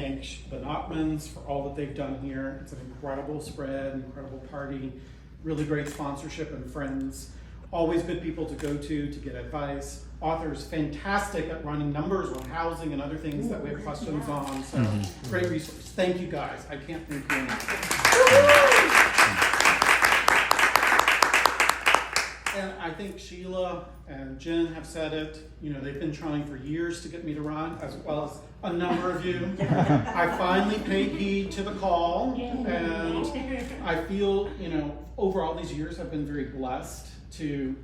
thank the Notmans for all that they've done here. It's an incredible spread, incredible party, really great sponsorship and friends. Always good people to go to get advice. Authors fantastic at running numbers on housing and other things that we have questions on. So great resource. Thank you guys. I can't thank you enough. And I think Sheila and Jen have said it. You know, they've been trying for years to get me to run, as well as a number of you. I finally paid heed to the call, and I feel, you know, over all these years, I've been very blessed to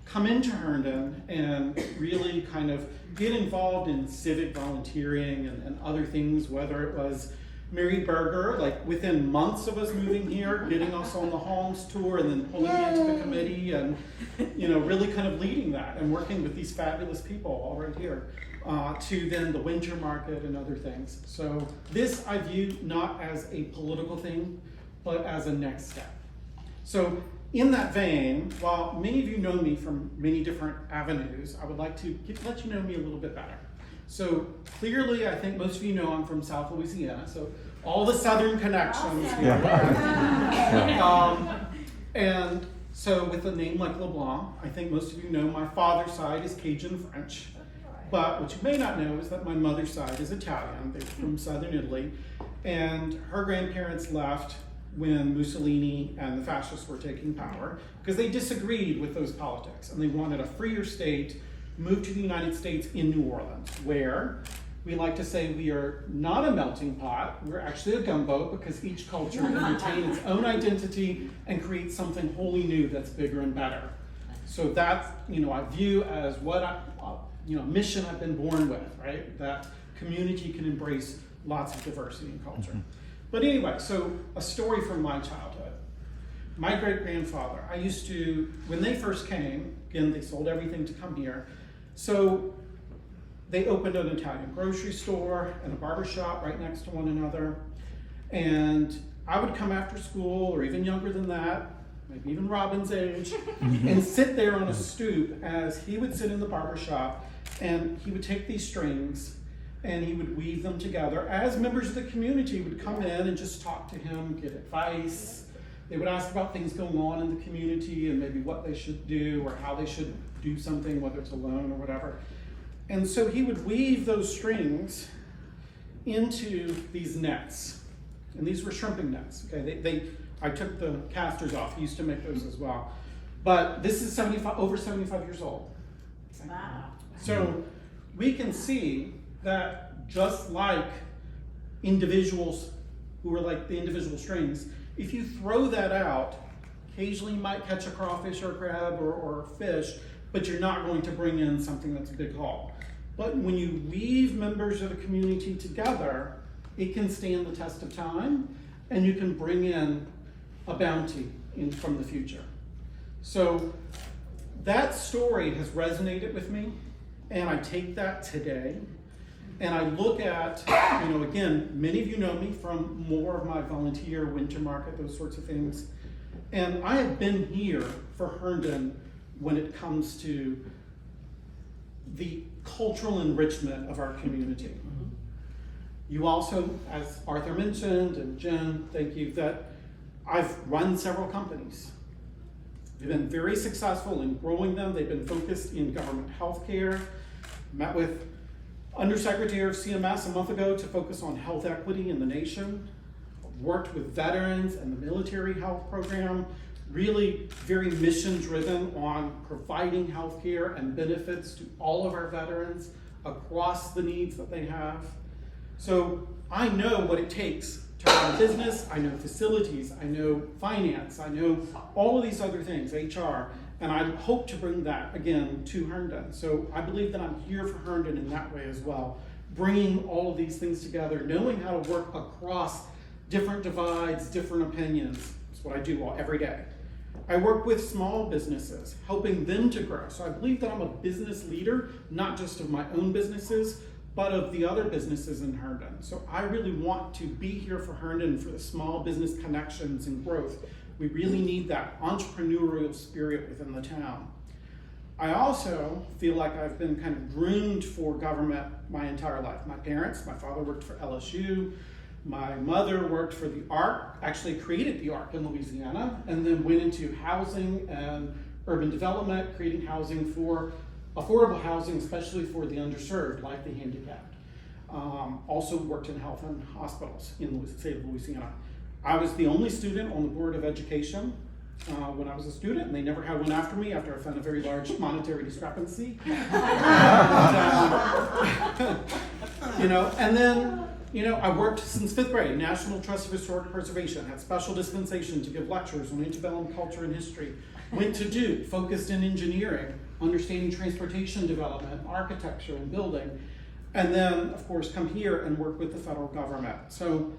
come into Herndon and really kind of get involved in civic volunteering and other things, whether it was Mary Berger, like within months of us moving here, getting us on the Homes tour and then pulling me into the committee and, you know, really kind of leading that and working with these fabulous people all right here, to then the winter market and other things. So this I view not as a political thing, but as a next step. So in that vein, while many of you know me from many different avenues, I would like to let you know me a little bit better. So clearly, I think most of you know I'm from South Louisiana, so all the Southern connections here. And so with a name like LeBlanc, I think most of you know my father's side is Cajun French. But what you may not know is that my mother's side is Italian. They're from Southern Italy. And her grandparents left when Mussolini and the fascists were taking power because they disagreed with those politics and they wanted a freer state, moved to the United States in New Orleans, where we like to say we are not a melting pot, we're actually a gumbo because each culture can retain its own identity and create something wholly new that's bigger and better. So that's, you know, I view as what mission I've been born with, right? That community can embrace lots of diversity in culture. But anyway, so a story from my childhood. My great-grandfather, I used to, when they first came, again, they sold everything to come here. So they opened an Italian grocery store and a barber shop right next to one another. And I would come after school, or even younger than that, maybe even Robin's age, and sit there on a stoop as he would sit in the barber shop and he would take these strings and he would weave them together as members of the community would come in and just talk to him, get advice. They would ask about things going on in the community and maybe what they should do or how they should do something, whether it's a loan or whatever. And so he would weave those strings into these nets. And these were shrimping nets. Okay, I took the casters off. He used to make those as well. But this is over 75 years old. Wow. So we can see that just like individuals who are like the individual strings, if you throw that out, occasionally you might catch a crawfish or a crab or a fish, but you're not going to bring in something that's a big haul. But when you weave members of the community together, it can stand the test of time, and you can bring in a bounty from the future. So that story has resonated with me, and I take that today, and I look at, again, many of you know me from more of my volunteer, winter market, those sorts of things, and I have been here for Herndon when it comes to the cultural enrichment of our community. You also, as Arthur mentioned, and Jen, thank you, that I've run several companies. They've been very successful in growing them. They've been focused in government healthcare. Met with Undersecretary of CMS a month ago to focus on health equity in the nation. Worked with veterans and the military health program. Really very mission driven on providing healthcare and benefits to all of our veterans across the needs that they have. So I know what it takes to run a business. I know facilities, I know finance, I know all of these other things, HR, and I hope to bring that again to Herndon. So I believe that I'm here for Herndon in that way as well, bringing all of these things together, knowing how to work across different divides, different opinions. That's what I do every day. I work with small businesses, helping them to grow. So I believe that I'm a business leader, not just of my own businesses, but of the other businesses in Herndon. So I really want to be here for Herndon for the small business connections and growth. We really need that entrepreneurial spirit within the town. I also feel like I've been kind of groomed for government my entire life. My parents, my father worked for LSU, my mother worked for the ARC, actually created the ARC in Louisiana, and then went into housing and urban development, creating housing for affordable housing, especially for the underserved, like the handicapped. Also worked in health and hospitals in the state of Louisiana. I was the only student on the Board of Education when I was a student, and they never had one after me after I found a very large monetary discrepancy. And then, I worked since 5th grade, National Trust of Historic Preservation, had special dispensation to give lectures on antebellum culture and history. Went to Duke, focused in engineering, understanding transportation development, architecture, and building. And then, of course, come here and work with the federal government. So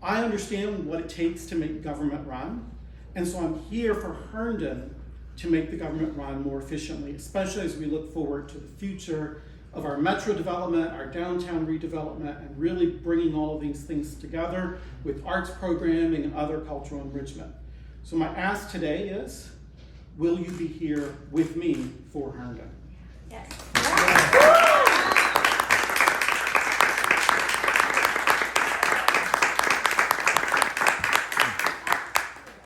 I understand what it takes to make government run. And so I'm here for Herndon to make the government run more efficiently, especially as we look forward to the future of our metro development, our downtown redevelopment, and really bringing all of these things together with arts programming and other cultural enrichment. So my ask today is, will you be here with me for Herndon? Yes.